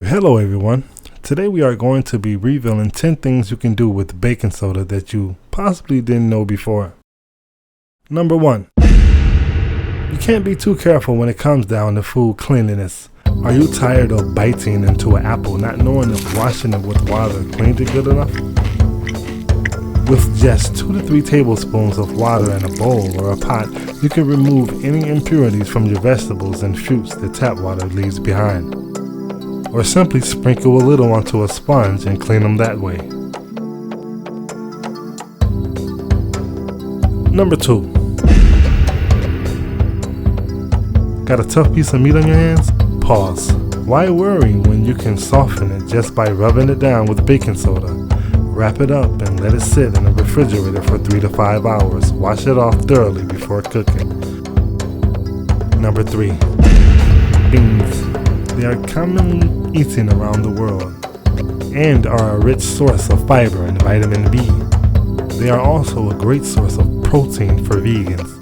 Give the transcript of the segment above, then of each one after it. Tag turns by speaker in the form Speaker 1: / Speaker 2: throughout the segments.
Speaker 1: Hello everyone. Today we are going to be revealing 10 things you can do with baking soda that you possibly didn't know before. Number 1. You can't be too careful when it comes down to food cleanliness. Are you tired of biting into an apple not knowing if washing it with water cleaned it good enough? With just 2 to 3 tablespoons of water in a bowl or a pot, you can remove any impurities from your vegetables and fruits that tap water leaves behind. Or simply sprinkle a little onto a sponge and clean them that way. Number 2. Got a tough piece of meat on your hands? Pause. Why worry when you can soften it just by rubbing it down with baking soda? Wrap it up and let it sit in the refrigerator for 3 to 5 hours. Wash it off thoroughly before cooking. Number 3. Beans. They are commonly eaten around the world and are a rich source of fiber and vitamin B. They are also a great source of protein for vegans.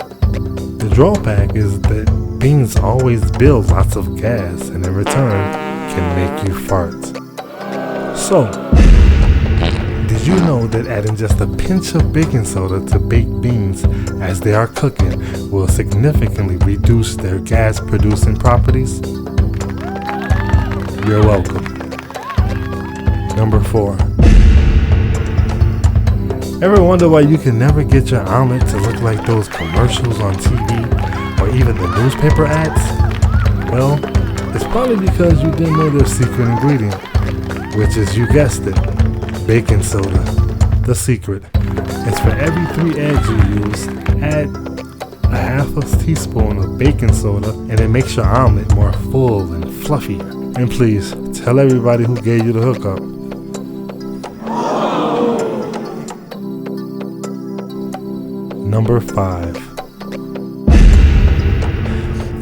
Speaker 1: The drawback is that beans always build lots of gas and in return can make you fart. So, did you know that adding just a pinch of baking soda to baked beans as they are cooking will significantly reduce their gas producing properties? You're welcome. Number 4. Ever wonder why you can never get your omelet to look like those commercials on TV or even the newspaper ads? Well, it's probably because you didn't know their secret ingredient, which is, you guessed it, baking soda. The secret is for every 3 eggs you use, add a half a teaspoon of baking soda and it makes your omelet more full and fluffier. And please, tell everybody who gave you the hookup. Number 5.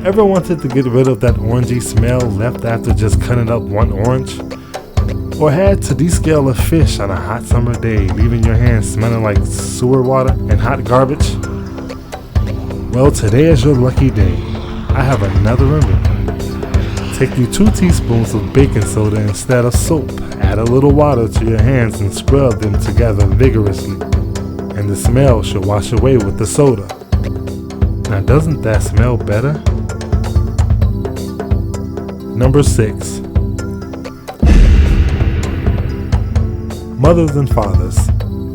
Speaker 1: Ever wanted to get rid of that orangey smell left after just cutting up one orange? Or had to descale a fish on a hot summer day, leaving your hands smelling like sewer water and hot garbage? Well, today is your lucky day. I have another remedy. Take you 2 teaspoons of baking soda instead of soap. Add a little water to your hands and scrub them together vigorously. And the smell should wash away with the soda. Now, doesn't that smell better? Number 6. Mothers and fathers,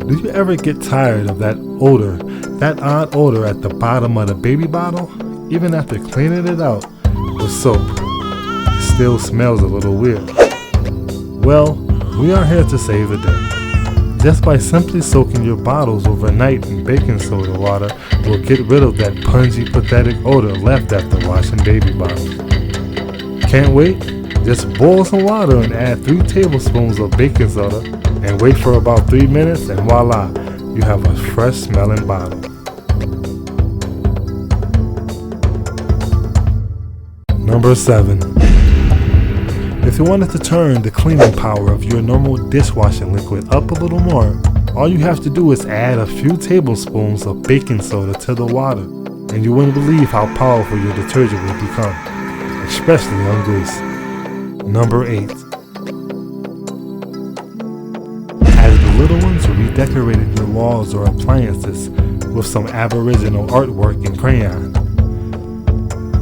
Speaker 1: do you ever get tired of that odor, that odd odor at the bottom of the baby bottle? Even after cleaning it out with soap, it still smells a little weird. Well, we are here to save the day. Just by simply soaking your bottles overnight in baking soda water will get rid of that pungy, pathetic odor left after washing baby bottles. Can't wait? Just boil some water and add 3 tablespoons of baking soda and wait for about 3 minutes and voila, you have a fresh smelling bottle. Number 7. If you wanted to turn the cleaning power of your normal dishwashing liquid up a little more, all you have to do is add a few tablespoons of baking soda to the water, and you wouldn't believe how powerful your detergent will become, especially on grease. Number 8. As the little ones redecorated your walls or appliances with some Aboriginal artwork in crayon.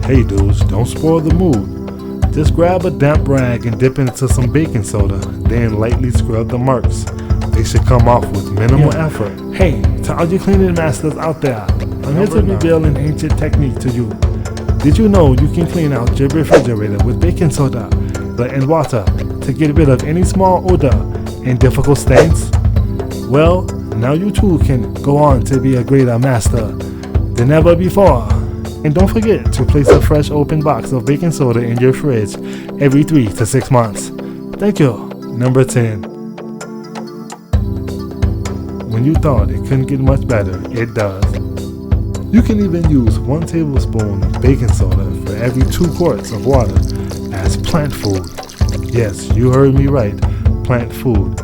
Speaker 1: Hey dudes, don't spoil the mood. Just grab a damp rag and dip it into some baking soda, then lightly scrub the marks. They should come off with minimal effort. Hey, to all you cleaning masters out there, I'm here to reveal an ancient technique to you. Did you know you can clean out your refrigerator with baking soda and water to get rid of any small odor and difficult stains? Well, now you too can go on to be a greater master than ever before. And don't forget to place a fresh open box of baking soda in your fridge every 3 to 6 months. Thank you. Number 10. When you thought it couldn't get much better, it does. You can even use 1 tablespoon of baking soda for every 2 quarts of water as plant food. Yes, you heard me right, plant food.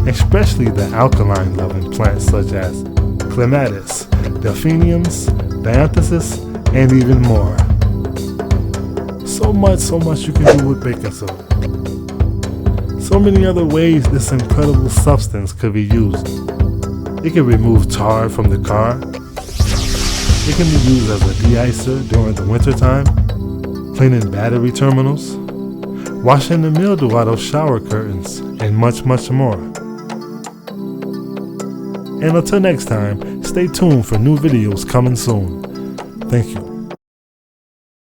Speaker 1: Especially the alkaline-loving plants such as clematis, delphiniums, dianthus, and even more. So much you can do with baking soda. So many other ways this incredible substance could be used. It can remove tar from the car. It can be used as a de-icer during the wintertime, cleaning battery terminals, washing the mildew out of shower curtains, and much, much more. And until next time, stay tuned for new videos coming soon. Thank you.